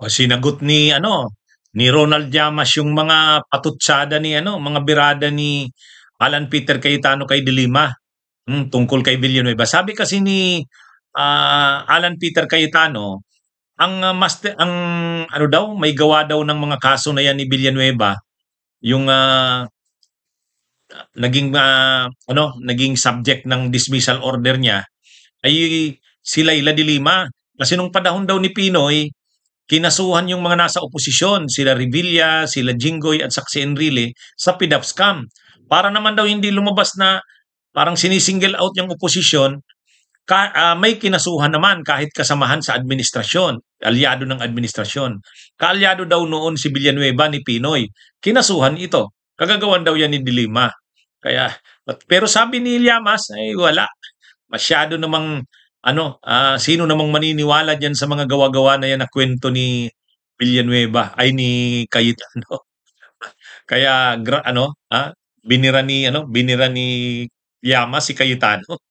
O sinagot ni Ronald Llamas yung mga patutsada ni mga birada ni Alan Peter Cayetano kay De Lima, tungkol kay Villanueva. Sabi kasi ni Alan Peter Cayetano, ang ano daw, may gawa daw ng mga kaso na yan ni Villanueva, yung naging subject ng dismissal order niya ay si Leila de Lima. Kasi nung panahon daw ni Pinoy, kinasuhan yung mga nasa oposisyon, sila Revilla, sila Jinggoy at saka si Enrile sa PDAP scam. Para naman daw hindi lumabas na parang sinisingle out yung oposisyon, may kinasuhan naman kahit kasamahan sa administrasyon, aliado ng administrasyon. Kaalyado daw noon si Villanueva ni Pinoy. Kinasuhan ito. Kagagawan daw yan ni Dilima. Kaya, pero sabi ni Llamas, ay wala. Masyado namang, sino namang maniniwala dyan sa mga gawa-gawa na yan na kwento ni Villanueva, ay ni Cayetano. Kaya, binira ni Llamas si Cayetano.